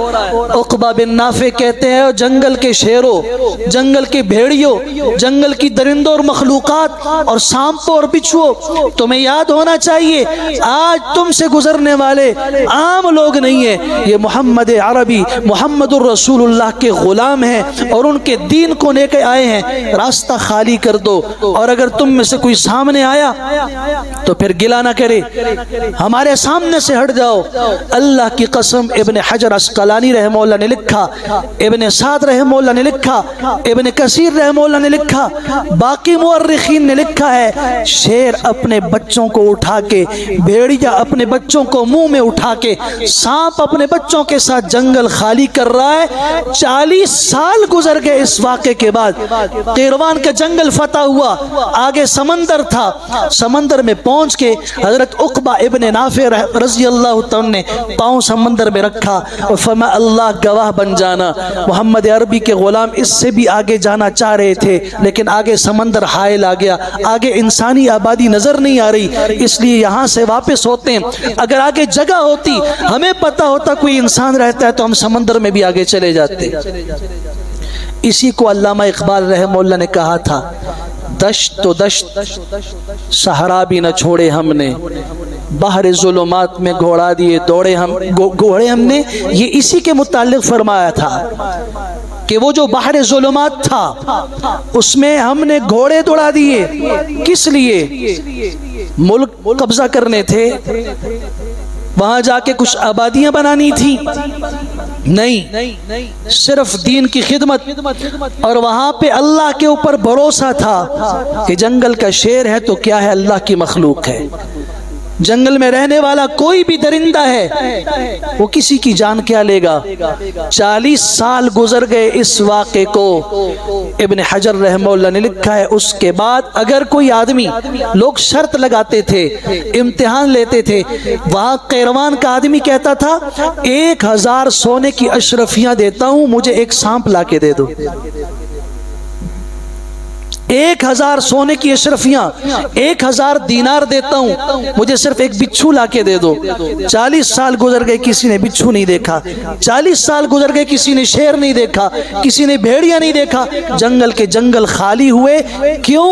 [SPEAKER 1] عقبہ بن نافع کہتے ہیں جنگل کے شیروں، جنگل کے بھیڑیوں، جنگل کی درندوں اور مخلوقات اور سانپوں اور بچھوؤں، تمہیں یاد ہونا چاہیے آج تم سے گزرنے والے عام لوگ نہیں ہیں، یہ محمد عربی محمد الرسول اللہ کے غلام ہیں اور ان کے دین کو لے کے آئے ہیں، راستہ خالی کر دو، اور اگر تم میں سے کوئی سامنے آیا تو پھر گلہ نہ کرے، ہمارے سامنے سے ہٹ جاؤ۔ اللہ کی قسم ابن حجر اسقلانی رحمہ اللہ نے لکھا، ابن سعد رحمہ اللہ نے لکھا، ابن کثیر رحمہ اللہ نے لکھا، باقی مورخین نے لکھا ہے شیر اپنے بچوں کو اٹھا کے، بھیڑیا اپنے بچوں کو منہ میں اٹھا کے، سانپ اپنے بچوں کے ساتھ جنگل خالی کر رہا ہے۔ 40 سال گزر گئے اس واقعے کے بعد، قیروان کا جنگل فتح ہوا، آگے سمندر تھا، سمندر میں پہنچ کے حضرت عقبہ ابن نافع رضی اللہ عنہ نے پاؤں سمندر میں رکھا اور فرمایا اللہ گواہ بن جانا، محمد عربی کے غلام اس سے بھی آگے جانا چاہ رہے تھے لیکن آگے سمندر حائل آ گیا، آگے انسانی آبادی نظر نہیں آ رہی، اس لیے یہاں سے واپس ہوتے ہیں۔ اگر آگے جگہ ہوتی، ہمیں پتہ ہوتا کوئی انسان رہتا ہے تو ہم سمندر میں بھی آگے چلے جاتے۔ اسی کو علامہ اقبال رحمہ اللہ نے کہا تھا دشت تو دشت صحرا بھی نہ چھوڑے ہم نے، بحر ظلمات میں گھوڑا دیے گھوڑے ہم نے، یہ اسی کے متعلق فرمایا تھا کہ وہ جو بحر ظلمات تھا اس میں ہم نے گھوڑے دوڑا دیے، کس لیے؟ ملک قبضہ کرنے تھے، وہاں جا کے کچھ آبادیاں بنانی تھی؟ نہیں، صرف دین کی خدمت، اور وہاں پہ اللہ کے اوپر بھروسہ تھا کہ جنگل کا شیر ہے تو کیا ہے، اللہ کی مخلوق ہے، جنگل میں رہنے والا کوئی بھی درندہ ہے وہ کسی کی جان کیا لے گا۔ 40 سال گزر گئے اس واقعے کو، ابن حجر رحمہ اللہ نے لکھا ہے اس کے بعد اگر کوئی آدمی، لوگ شرط لگاتے تھے، امتحان لیتے تھے، وہاں قیروان کا آدمی کہتا تھا 1000 سونے کی اشرفیاں دیتا ہوں مجھے ایک سانپ لا کے دے دو، 1000 سونے کی اشرفیاں، 1000 دینار دیتا ہوں مجھے صرف ایک بچھو لا کے دے دو۔ 40 سال گزر گئے کسی نے بچھو نہیں دیکھا، 40 سال گزر گئے کسی نے شیر نہیں دیکھا، کسی نے بھیڑیا نہیں دیکھا، جنگل کے جنگل خالی ہوئے، کیوں؟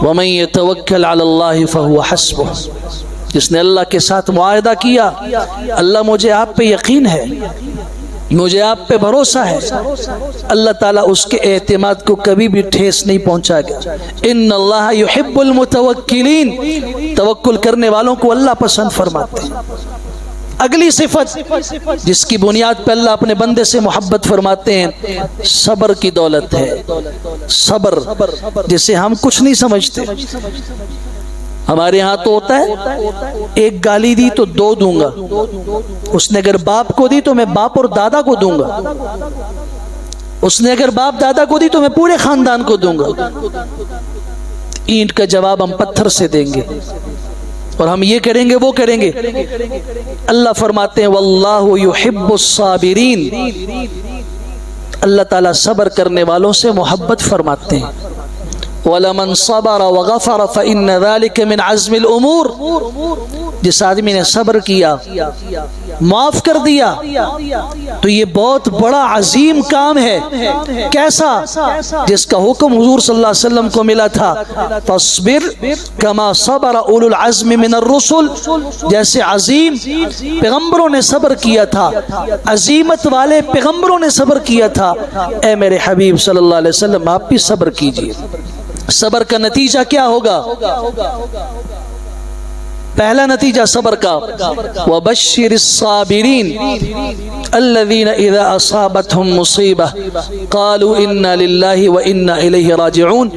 [SPEAKER 1] وَمَن يَتَوَكَّلْ عَلَى اللَّهِ فَهُوَ حَسْبُهُ، جس نے اللہ کے ساتھ معاہدہ کیا اللہ مجھے آپ پہ یقین ہے، مجھے آپ پہ بھروسہ ہے، اللہ تعالیٰ اس کے اعتماد کو کبھی بھی ٹھیس نہیں پہنچا گا۔ ان اللہ یحب المتوکلین، توکل کرنے والوں کو اللہ پسند فرماتے ہیں۔ اگلی صفت جس کی بنیاد پہ اللہ اپنے بندے سے محبت فرماتے ہیں، صبر کی دولت ہے۔ صبر جسے ہم کچھ نہیں سمجھتے، ہمارے ہاں تو ہوتا ہے ایک گالی دی تو 2 دوں گا، اس نے اگر باپ کو دی تو میں باپ اور دادا کو دوں گا، اس نے اگر باپ دادا کو دی تو میں پورے خاندان کو دوں گا۔ اینٹ کا جواب ہم پتھر سے دیں گے اور ہم یہ کریں گے وہ کریں گے۔ اللہ فرماتے ہیں واللہ یحب الصابرین، اللہ تعالیٰ صبر کرنے والوں سے محبت فرماتے ہیں۔ وَلَمَنْ صَبَرَ وَغَفَرَ فَإِنَّ ذَلِكَ مِنْ عَزْمِ الْأُمُورِ، جس آدمی نے صبر کیا، معاف کر دیا، تو یہ بہت بڑا عظیم کام ہے۔ کیسا؟ جس کا حکم حضور صلی اللہ علیہ وسلم کو ملا تھا، فَاصْبِرْ كَمَا صَبَرَ أُولُو الْعَزْمِ مِنَ الرُّسُلِ، جیسے عظیم پیغمبروں نے صبر کیا تھا، عظیمت والے پیغمبروں نے صبر کیا تھا، اے میرے حبیب صلی اللہ علیہ وسلم آپ بھی صبر کیجئے۔ صبر کا نتیجہ کیا ہوگا؟ پہلا نتیجہ صبر کا، وَبَشِّرِ الصَّابِرِينَ الَّذِينَ إِذَا أَصَابَتْهُمْ مُصِيبَةٌ قَالُوا إِنَّا لِلَّهِ وَإِنَّا إِلَيْهِ رَاجِعُونَ،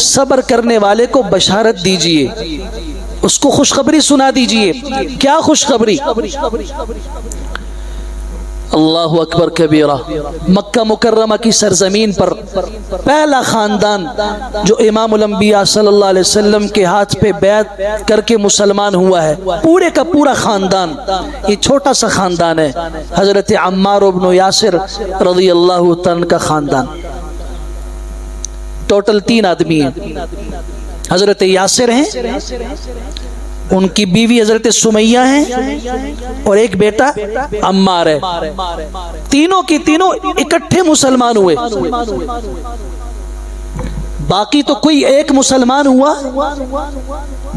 [SPEAKER 1] صبر کرنے والے کو بشارت دیجئے، اس کو خوشخبری سنا دیجئے۔ کیا خوشخبری؟ اللہ اکبر کبیرہ، مکہ مکرمہ کی سرزمین پر پہلا خاندان جو امام الانبیاء صلی اللہ علیہ وسلم کے ہاتھ پہ بیعت کر کے مسلمان ہوا ہے، پورے کا پورا خاندان، یہ چھوٹا سا خاندان ہے، حضرت عمار بن یاسر رضی اللہ عنہ کا خاندان۔ ٹوٹل 3 آدمی ہیں، حضرت یاسر ہیں، ان کی بیوی حضرت سمیہ ہیں، اور ایک بیٹا عمار ہے۔ تینوں کی تینوں اکٹھے مسلمان ہوئے، باقی تو کوئی ایک مسلمان ہوا،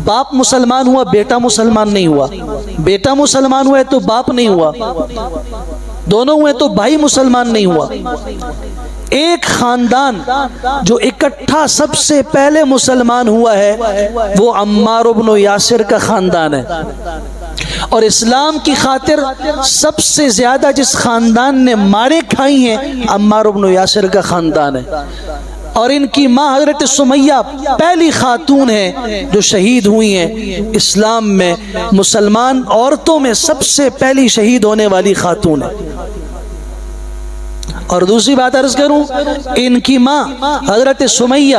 [SPEAKER 1] باپ مسلمان ہوا، بیٹا مسلمان نہیں ہوا، بیٹا مسلمان ہوا ہے تو باپ نہیں ہوا، دونوں ہوئے تو بھائی مسلمان نہیں ہوا۔ ایک خاندان جو اکٹھا سب سے پہلے مسلمان ہوا ہے وہ عمار بن یاسر کا خاندان ہے، اور اسلام کی خاطر سب سے زیادہ جس خاندان نے مارے کھائی ہیں عمار بن یاسر کا خاندان ہے، اور ان کی ماں حضرت سمیہ پہلی خاتون ہیں جو شہید ہوئی ہیں اسلام میں، مسلمان عورتوں میں سب سے پہلی شہید ہونے والی خاتون ہے۔ اور دوسری بات عرض کروں، ان کی ماں حضرت سمیہ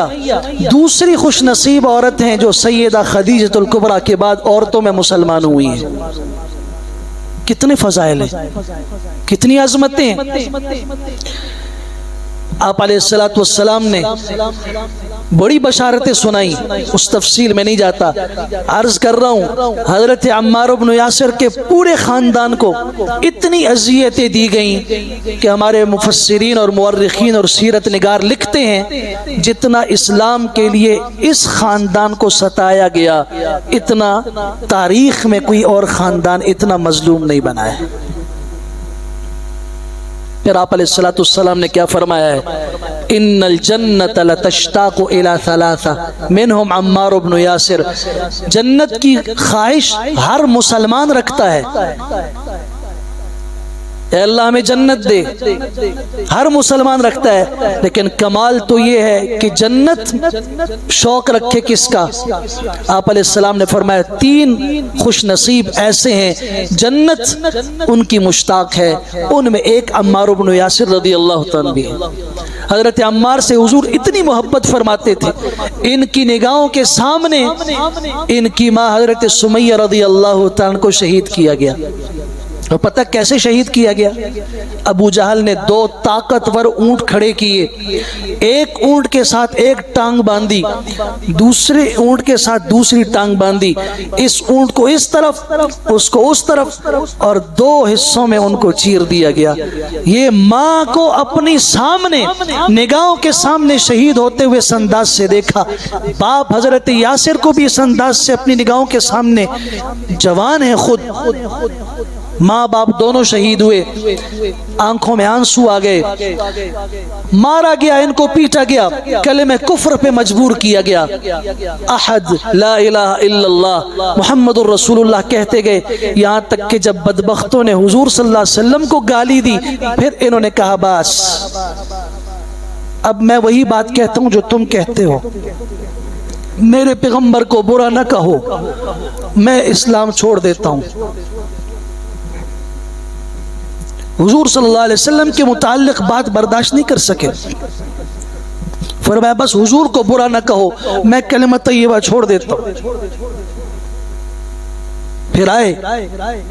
[SPEAKER 1] دوسری خوش نصیب عورت ہیں جو سیدہ خدیجہ الکبریٰ کے بعد عورتوں میں مسلمان ہوئی ہیں۔ کتنے فضائل ہیں، کتنی عظمتیں ہیں۔ آپ علیہ السلام نے بڑی بشارتیں سنائی، اس تفصیل میں نہیں جاتا، عرض کر رہا ہوں حضرت عمار بن یاسر کے پورے خاندان کو اتنی اذیتیں دی گئیں کہ ہمارے مفسرین اور مورخین اور سیرت نگار لکھتے ہیں جتنا اسلام کے لیے اس خاندان کو ستایا گیا، اتنا تاریخ میں کوئی اور خاندان اتنا مظلوم نہیں بنا ہے۔ پھر آپ علیہ السلام نے کیا فرمایا ہے؟ ان الجنت لتشتاق الى ثلاثہ منہم عمار بن یاسر، جنت کی خواہش ہر مسلمان رکھتا ہے، اے اللہ ہمیں جنت دے، ہر مسلمان رکھتا ہے، لیکن کمال تو یہ ہے کہ جنت شوق رکھے کس کا؟ آپ علیہ السلام نے فرمایا 3 خوش نصیب ایسے ہیں جنت ان کی مشتاق ہے، ان میں ایک عمار بن یاسر رضی اللہ عنہ بھی ہے۔ حضرت عمار سے حضور اتنی محبت فرماتے تھے، ان کی نگاہوں کے سامنے ان کی ماں حضرت سمیہ رضی اللہ عنہ کو شہید کیا گیا۔ اور پتہ کیسے شہید کیا گیا؟ ابو جہل نے 2 طاقتور اونٹ کھڑے کیے، ایک اونٹ کے ساتھ ایک ٹانگ باندھی، دوسرے اونٹ کے ساتھ دوسری ٹانگ باندھی، اس اونٹ کو اس طرف اس کو اس طرف، اور 2 حصوں میں ان کو چیر دیا گیا۔ یہ ماں کو اپنی سامنے نگاہوں کے سامنے شہید ہوتے ہوئے اس انداز سے دیکھا، باپ حضرت یاسر کو بھی اس انداز سے اپنی نگاہوں کے سامنے، جوان ہے خود، ماں باپ دونوں شہید ہوئے، آنکھوں میں آنسو آ گئے، مارا گیا، ان کو پیٹا گیا، کلمہ کفر پہ مجبور کیا گیا، احد لا الہ الا اللہ محمد الرسول اللہ کہتے گئے، یہاں تک کہ جب بدبختوں نے حضور صلی اللہ علیہ وسلم کو گالی دی، پھر انہوں نے کہا بس اب میں وہی بات کہتا ہوں جو تم کہتے ہو، میرے پیغمبر کو برا نہ کہو، میں اسلام چھوڑ دیتا ہوں۔ حضور صلی اللہ علیہ وسلم کے متعلق بات برداشت نہیں کر سکے، فرمایا بس حضور کو برا نہ کہو، میں کلمہ طیبہ چھوڑ دیتا ہوں۔ پھر آئے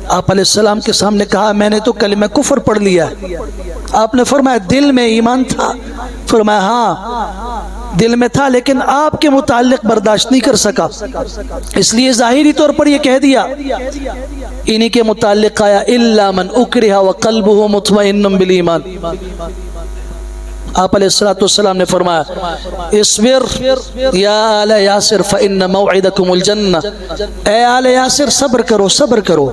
[SPEAKER 1] آپ علیہ السلام کے سامنے کہا میں نے تو کلمہ کفر پڑھ لیا۔ آپ نے فرمایا دل میں ایمان تھا؟ فرمایا ہاں دل میں تھا لیکن آپ کے متعلق برداشت نہیں کر سکا، اس لیے ظاہری طور پر یہ کہہ دیا۔ انہی کے متعلق آیا الا من اکرہ وقلبہ مطمئن بالایمان۔ آپ علیہ السلام نے فرمایا اصبر یا آل یاسر فإن موعدکم الجنہ، اے آل یاسر صبر کرو صبر کرو،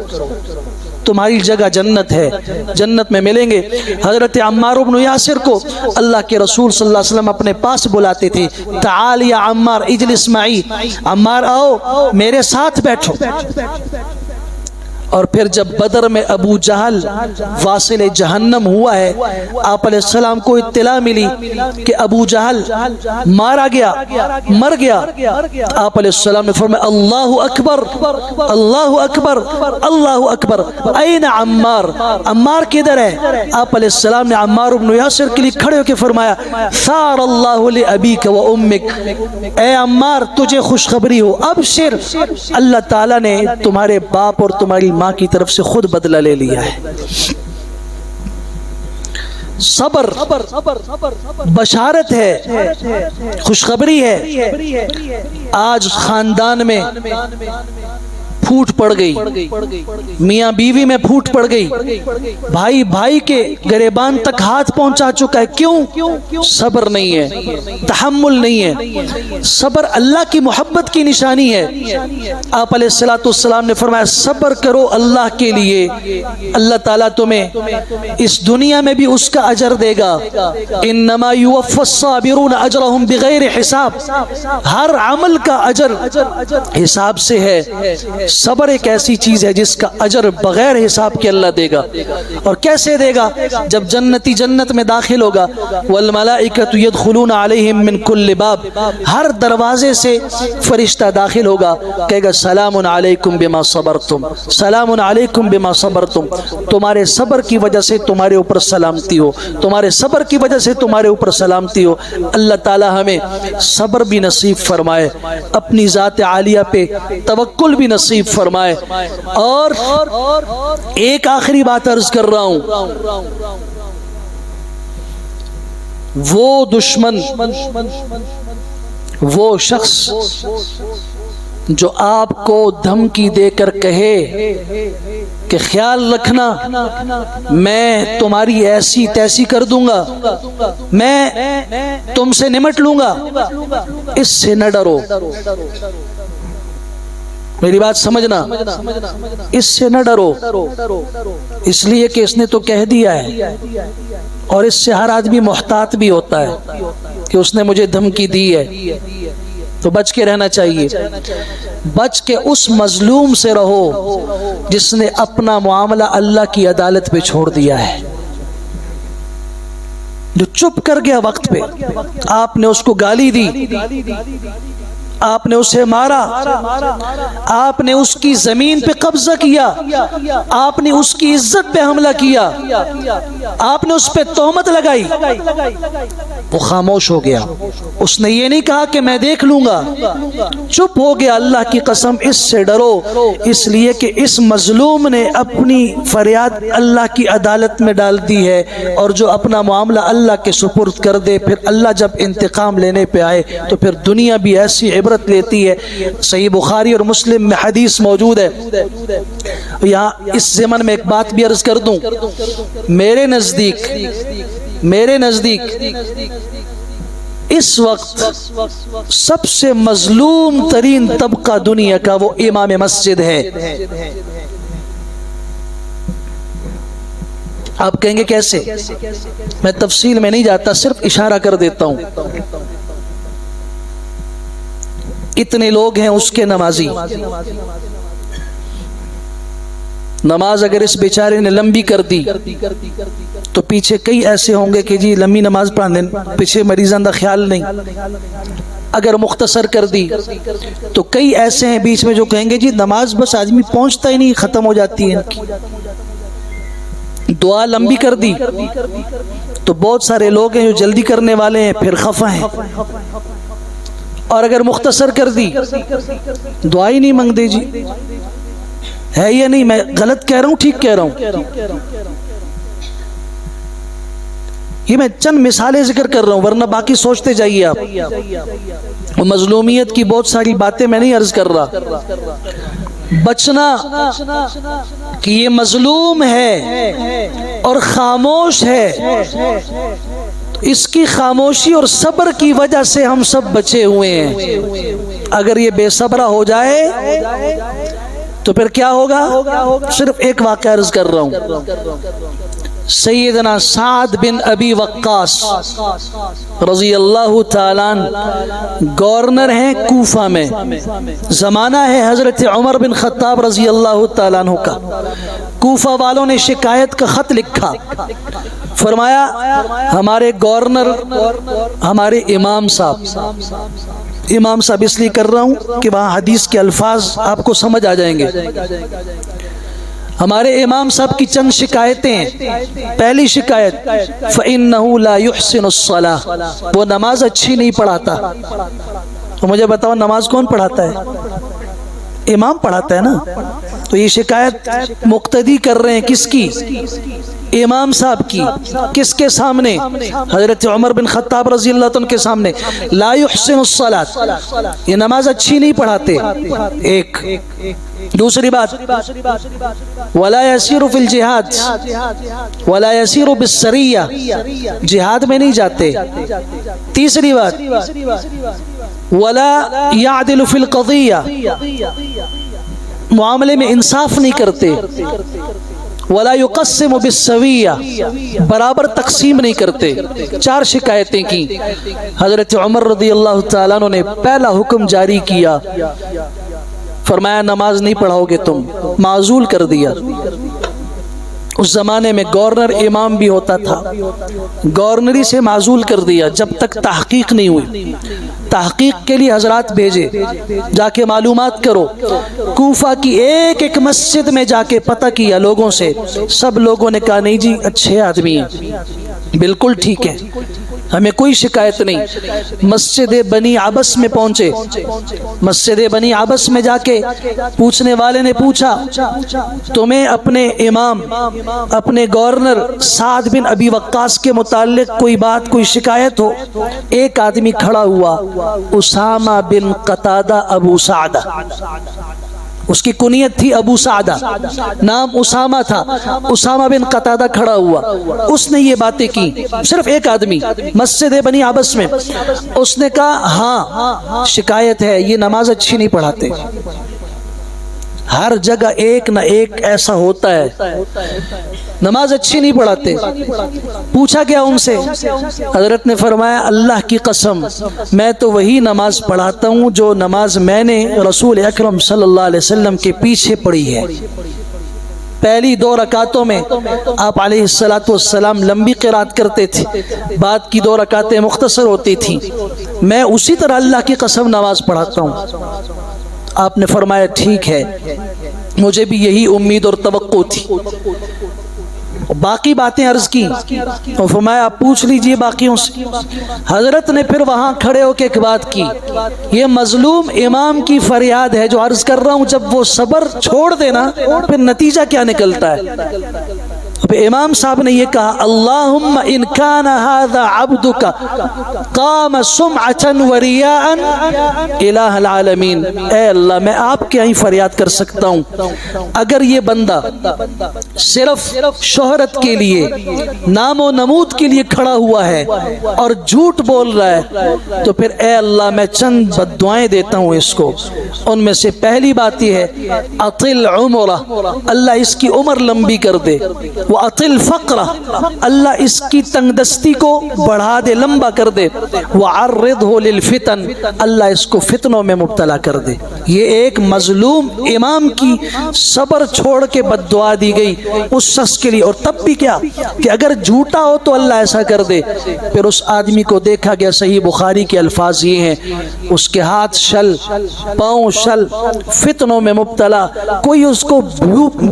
[SPEAKER 1] تمہاری جگہ جنت ہے، جنت میں ملیں گے۔ حضرت عمار بن یاسر کو اللہ کے رسول صلی اللہ علیہ وسلم اپنے پاس بلاتے تھے، تعال یا عمار اجلس معی، عمار آؤ میرے ساتھ بیٹھو۔ اور پھر جب بدر میں ابو جہل واصل جہنم ہوا ہے، آپ علیہ السلام کو اطلاع ملی کہ ابو جہل مارا گیا، مر گیا، آپ علیہ السلام نے فرمایا اللہ اکبر اللہ اکبر اللہ اکبر، این عمار، عمار کدھر ہے؟ آپ علیہ السلام نے عمار بن یاسر کے لیے کھڑے ہو کے فرمایا ثار اللہ لابیک و امک، اے عمار تجھے خوشخبری ہو، ابشر، اللہ تعالیٰ نے تمہارے باپ اور تمہاری ماں کی طرف سے خود بدلہ لے لیا ہے۔ صبر بشارت ہے، خوشخبری ہے۔ آج خاندان میں پھوٹ پڑ گئی، میاں بیوی میں پھوٹ پڑ گئی، بھائی بھائی کے گریبان تک ہاتھ پہنچا چکا ہے، کیوں؟ صبر نہیں ہے، تحمل نہیں ہے۔ صبر اللہ کی محبت کی نشانی ہے۔ آپ علیہ السلام نے فرمایا صبر کرو اللہ کے لیے، اللہ تعالیٰ تمہیں اس دنیا میں بھی اس کا اجر دے گا۔ انما یوفی الصابرون اجرہم بغیر حساب، ہر عمل کا اجر حساب سے ہے۔ صبر ایک ایسی چیز ہے جس کا اجر بغیر حساب کے اللہ دے گا۔ اور کیسے دے گا؟ جب جنتی جنت میں داخل ہوگا، والملائکۃ یدخلون علیہم من کل باب، ہر دروازے سے فرشتہ داخل ہوگا، کہے گا سلام علیکم بما صبرتم، سلام علیکم بما صبرتم، تمہارے صبر کی وجہ سے تمہارے اوپر سلامتی ہو، تمہارے صبر کی وجہ سے تمہارے اوپر سلامتی ہو۔ اللہ تعالی ہمیں صبر بھی نصیب فرمائے، اپنی ذات عالیہ پہ توکل بھی نصیب فرمائے۔ اور ایک آخری بات عرض کر رہا ہوں، وہ دشمن، وہ شخص جو آپ کو دھمکی دے کر کہے کہ خیال رکھنا میں تمہاری ایسی تیسی کر دوں گا، میں تم سے نمٹ لوں گا، اس سے نہ ڈرو، میری بات سمجھنا، اس سے نہ ڈرو، اس لیے کہ اس نے تو کہہ دیا ہے، اور اس سے ہر آدمی محتاط بھی ہوتا ہے کہ اس نے مجھے دھمکی دی ہے، تو بچ کے رہنا چاہیے۔ بچ کے اس مظلوم سے رہو جس نے اپنا معاملہ اللہ کی عدالت پہ چھوڑ دیا ہے، جو چپ کر گیا وقت پہ، آپ نے اس کو گالی دی، آپ نے اسے مارا، آپ نے اس کی زمین پہ قبضہ کیا، آپ نے اس کی عزت پہ حملہ کیا، آپ نے اس پہ تہمت لگائی، وہ خاموش ہو گیا، اس نے یہ نہیں کہا کہ میں دیکھ لوں گا، چپ ہو گیا۔ اللہ کی قسم اس سے ڈرو، اس لیے کہ اس مظلوم نے اپنی فریاد اللہ کی عدالت میں ڈال دی ہے، اور جو اپنا معاملہ اللہ کے سپرد کر دے، پھر اللہ جب انتقام لینے پہ آئے تو پھر دنیا بھی ایسی عبرت لیتی ہے۔ صحیح بخاری اور مسلم میں حدیث موجود ہے۔ یہاں اس ضمن میں ایک بات بھی عرض کر دوں، میرے نزدیک اس وقت سب سے مظلوم ترین طبقہ دنیا کا وہ امام مسجد ہے۔ آپ کہیں گے کیسے؟ میں تفصیل میں نہیں جاتا، صرف اشارہ کر دیتا ہوں۔ اتنے لوگ ہیں اس کے نمازی، نماز اگر اس بیچارے نے لمبی کر دی تو پیچھے کئی ایسے ہوں گے کہ جی لمبی نماز پڑھنے، پیچھے مریضاں دا خیال نہیں۔ اگر مختصر کر دی تو کئی ایسے ہیں بیچ میں جو کہیں گے جی نماز بس آدمی پہنچتا ہی نہیں، ختم ہو جاتی ہے ان کی۔ دعا لمبی کر دی تو بہت سارے لوگ ہیں جو جلدی کرنے والے ہیں، پھر خفا ہیں، اور اگر مختصر کر دی دعا ہی نہیں مانگ دے جی، ہے یا نہیں؟ میں غلط کہہ رہا ہوں ٹھیک کہہ رہا ہوں؟ یہ میں چند مثالیں ذکر کر رہا ہوں، ورنہ باقی سوچتے جائیے آپ۔ مظلومیت کی بہت ساری باتیں میں نہیں عرض کر رہا، بچنا کہ یہ مظلوم ہے اور خاموش ہے، اس کی خاموشی اور صبر کی وجہ سے ہم سب بچے ہوئے ہیں۔ اگر یہ بے صبرہ ہو جائے تو پھر کیا ہوگا؟ صرف ایک واقعہ عرض کر رہا ہوں۔ سیدنا سعد بن ابی وقاص رضی اللہ تعالیٰ عنہ گورنر ہیں کوفہ میں، زمانہ ہے حضرت عمر بن خطاب رضی اللہ تعالیٰ عنہ کا۔ کوفہ والوں نے شکایت کا خط لکھا، فرمایا ہمارے گورنر، ہمارے امام صاحب اس لیے کر رہا ہوں کہ وہاں حدیث کے الفاظ آپ کو سمجھ آ جائیں گے، ہمارے امام صاحب کی چند شکایتیں۔ پہلی شکایت فَإِنَّهُ لَا يُحْسِنُ الصَّلَاةَ، وہ نماز اچھی نہیں پڑھاتا۔ تو مجھے بتاؤ نماز کون پڑھاتا ہے؟ امام پڑھاتا ہے نا۔ تو یہ شکایت مقتدی کر رہے ہیں کس کی؟ امام صاحب کی۔ کس کے سامنے؟ حضرت عمر بن خطاب رضی اللہ عنہ کے سامنے۔ لا يحسن الصلاة، یہ نماز اچھی نہیں پڑھاتے، ایک۔ دوسری بات ولا يسير في الجهاد ولا يسير بالسرية، جہاد میں نہیں جاتے۔ تیسری بات ولا يعدل في القضية، معاملے میں انصاف نہیں کرتے۔ ولا يقسم بالسوية، برابر تقسیم نہیں کرتے۔ چار شکایتیں کی۔ حضرت عمر رضی اللہ تعالیٰ عنہ نے پہلا حکم جاری کیا، فرمایا نماز نہیں پڑھاؤ گے تم، معزول کر دیا۔ اس زمانے میں گورنر امام بھی ہوتا تھا، گورنری سے معزول کر دیا جب تک تحقیق نہیں ہوئی۔ تحقیق کے لیے حضرات بھیجے، جا کے معلومات کرو۔ کوفہ کی ایک ایک مسجد میں جا کے پتہ کیا لوگوں سے، سب لوگوں نے کہا نہیں جی اچھے آدمی ہیں، بالکل ٹھیک ہے، ہمیں کوئی شکایت نہیں۔ مسجد بنی عبس میں پہنچے، مسجد بنی عبس میں جا کے پوچھنے والے نے پوچھا تمہیں اپنے امام، اپنے گورنر سعد بن ابی وقاص کے متعلق کوئی بات، کوئی شکایت ہو؟ ایک آدمی کھڑا ہوا، اسامہ بن قتادہ ابو سعدہ، اس کی کنیت تھی ابو سعدہ، نام اسامہ تھا۔ اسامہ بن قتادہ کھڑا ہوا، اس نے یہ باتیں کی، صرف ایک آدمی مسجد بنی عبس میں۔ اس نے کہا ہاں شکایت ہے، یہ نماز اچھی نہیں پڑھاتے۔ ہر جگہ ایک نہ ایک ایسا ہوتا ہے، نماز اچھی نہیں پڑھاتے۔ پوچھا گیا ان سے، حضرت نے فرمایا اللہ کی قسم میں تو وہی نماز پڑھاتا ہوں جو نماز میں نے رسول اکرم صلی اللہ علیہ وسلم کے پیچھے پڑھی ہے۔ پہلی 2 رکعتوں میں آپ علیہ السلام لمبی قرات کرتے تھے، بعد کی 2 رکعتیں مختصر ہوتی تھیں، میں اسی طرح اللہ کی قسم نماز پڑھاتا ہوں۔ آپ نے فرمایا ٹھیک ہے، مجھے بھی یہی امید اور توقع تھی۔ باقی باتیں عرض کی اور فرمایا آپ پوچھ لیجئے باقیوں سے۔ حضرت نے پھر وہاں کھڑے ہو کے ایک بات کی، یہ مظلوم امام کی فریاد ہے جو عرض کر رہا ہوں، جب وہ صبر چھوڑ دینا پھر نتیجہ کیا نکلتا ہے۔ امام صاحب نے یہ کہا اللہم ان کان ھذا عبدک قام سمعۃ وریا الہ العالمین، اے اللہ میں آپ کے ہی فریاد کر سکتا ہوں، اگر یہ بندہ صرف شہرت کے لیے، نام و نمود کے لیے کھڑا ہوا ہے اور جھوٹ بول رہا ہے تو پھر اے اللہ میں چند بد دعائیں دیتا ہوں اس کو۔ ان میں سے پہلی بات یہ ہے اطل عمرہ، اللہ اس کی عمر لمبی کر دے، وَأَطِلْ فَقْرَ، اللہ اس کی تنگ دستی کو بڑھا دے، لمبا کر دے، وَعَرِّضْهُ لِلْفِتَنِ، اللہ اس کو فتنوں میں مبتلا کر دے۔ یہ ایک مظلوم امام کی صبر چھوڑ کے بد دعا دی گئی اس شخص کے لیے۔ اور تب بھی کیا کہ اگر جھوٹا ہو تو اللہ ایسا کر دے۔ پھر اس آدمی کو دیکھا گیا، صحیح بخاری کے الفاظ یہ ہیں، اس کے ہاتھ شل، پاؤں شل، فتنوں میں مبتلا، کوئی اس کو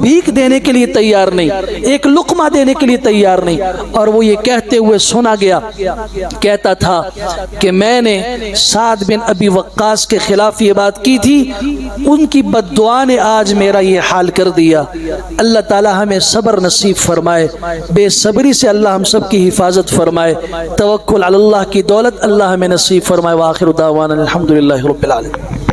[SPEAKER 1] بھیک دینے کے لیے تیار نہیں، ایک لقمہ دینے کے لیے تیار نہیں. اور وہ یہ کہتے ہوئے سنا گیا، کہتا تھا کہ میں نے سعد بن ابی وقاص کے خلاف یہ بات کی تھی، ان کی بد دعا نے آج میرا یہ حال کر دیا. اللہ تعالی ہمیں صبر نصیب فرمائے، بے صبری سے اللہ ہم سب کی حفاظت فرمائے، توکل علی اللہ کی دولت اللہ ہمیں نصیب فرمائے. وآخر دعوانا الحمدللہ رب العالمین.